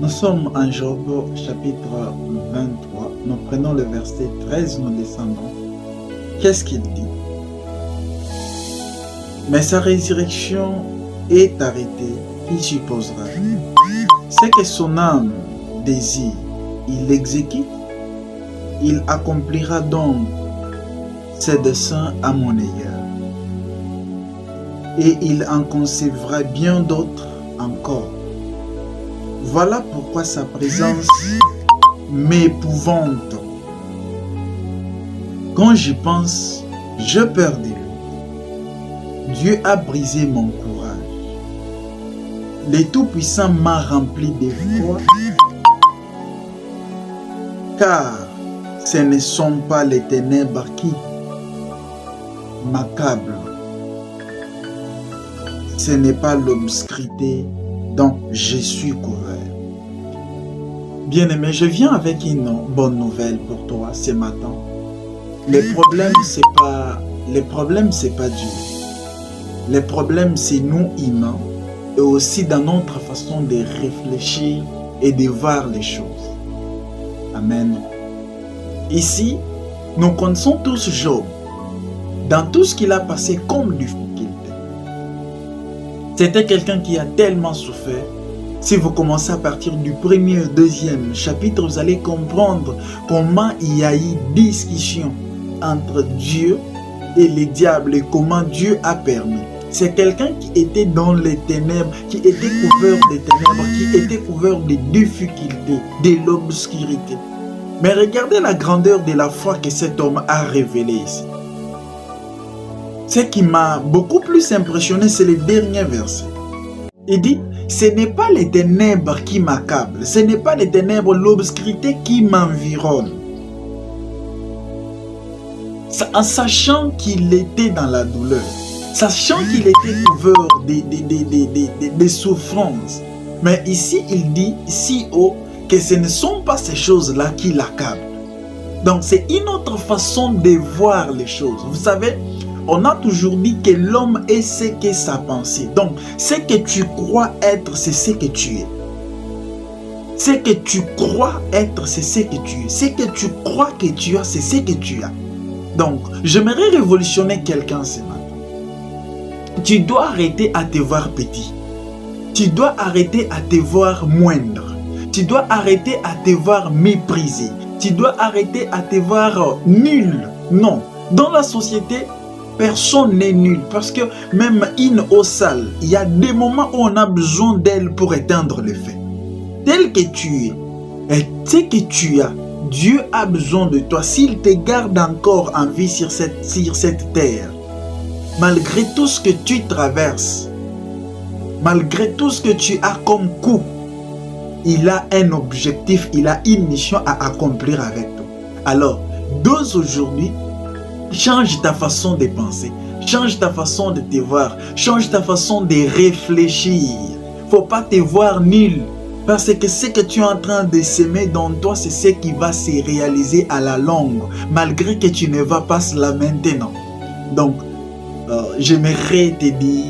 Nous sommes en Job chapitre 23. Nous prenons le verset 13, nous descendons. Qu'est-ce qu'il dit? Mais sa résurrection est arrêtée, qui supposera? C'est que son âme désire, il l'exécute, il accomplira donc ses desseins à mon égard. Et il en concevra bien d'autres encore. Voilà pourquoi sa présence m'épouvante. Quand j'y pense, je perds de lui. Dieu a brisé mon courage. Le Tout-Puissant m'a rempli d'effroi, car ce ne sont pas les ténèbres qui m'accablent. Ce n'est pas l'obscurité dont je suis couvert. Bien-aimé, je viens avec une bonne nouvelle pour toi ce matin. Le problème, c'est pas Dieu. Le problème, c'est nous humains et aussi dans notre façon de réfléchir et de voir les choses. Amen. Ici, nous connaissons tous Job dans tout ce qu'il a passé comme difficulté. C'était quelqu'un qui a tellement souffert. Si vous commencez à partir du premier et deuxième chapitre, vous allez comprendre comment il y a eu discussion entre Dieu et les diables et comment Dieu a permis. C'est quelqu'un qui était dans les ténèbres, qui était couvert des ténèbres, qui était couvert des difficultés, de l'obscurité. Mais regardez la grandeur de la foi que cet homme a révélée ici. Ce qui m'a beaucoup plus impressionné, c'est le dernier verset. Il dit, ce n'est pas les ténèbres qui m'accablent, ce n'est pas les ténèbres, l'obscurité qui m'environne. En sachant qu'il était dans la douleur, sachant qu'il était couvert des souffrances. Mais ici, il dit si haut que ce ne sont pas ces choses-là qui l'accablent. Donc, c'est une autre façon de voir les choses. Vous savez, on a toujours dit que l'homme est ce qu'est sa pensée. Donc, ce que tu crois être, c'est ce que tu es. Ce que tu crois être, c'est ce que tu es. Ce que tu crois que tu as, c'est ce que tu as. Donc, j'aimerais révolutionner quelqu'un ce matin. Tu dois arrêter à te voir petit. Tu dois arrêter à te voir moindre. Tu dois arrêter à te voir méprisé. Tu dois arrêter à te voir nul. Non. Dans la société, personne n'est nul. Parce que même une eau sale, il y a des moments où on a besoin d'elle pour éteindre le feu. Tel que tu es, et ce que tu as, Dieu a besoin de toi. S'il te garde encore en vie sur cette terre, malgré tout ce que tu traverses, malgré tout ce que tu as comme coup, il a un objectif, il a une mission à accomplir avec toi. Alors, dès aujourd'hui, change ta façon de penser, change ta façon de te voir, change ta façon de réfléchir. Il ne faut pas te voir nul. Parce que ce que tu es en train de s'aimer dans toi, c'est ce qui va se réaliser à la longue, malgré que tu ne vas pas cela maintenant. Donc, j'aimerais te dire,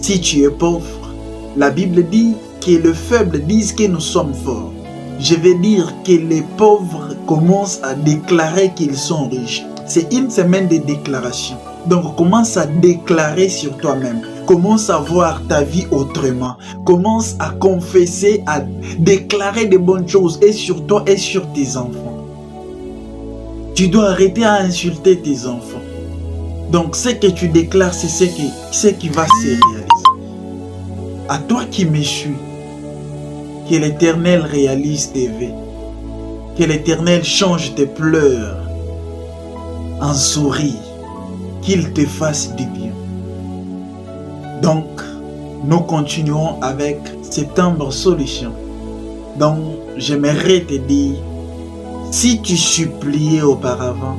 si tu es pauvre, la Bible dit que les faibles disent que nous sommes forts. Je veux dire que les pauvres commencent à déclarer qu'ils sont riches. C'est une semaine de déclaration. Donc, commence à déclarer sur toi-même. Commence à voir ta vie autrement. Commence à confesser, à déclarer de bonnes choses et sur toi et sur tes enfants. Tu dois arrêter à insulter tes enfants. Donc, ce que tu déclares, c'est ce qui va se réaliser. À toi qui me suis, que l'Éternel réalise tes vœux. Que l'Éternel change tes pleurs en sourire. Qu'il te fasse du bien. Donc, nous continuons avec Septembre Solution. Donc, j'aimerais te dire, si tu suppliais auparavant,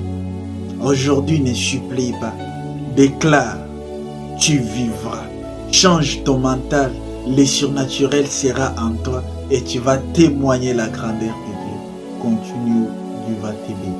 aujourd'hui ne supplie pas. Déclare, tu vivras. Change ton mental, le surnaturel sera en toi et tu vas témoigner la grandeur de Dieu. Continue, Dieu va t'aider.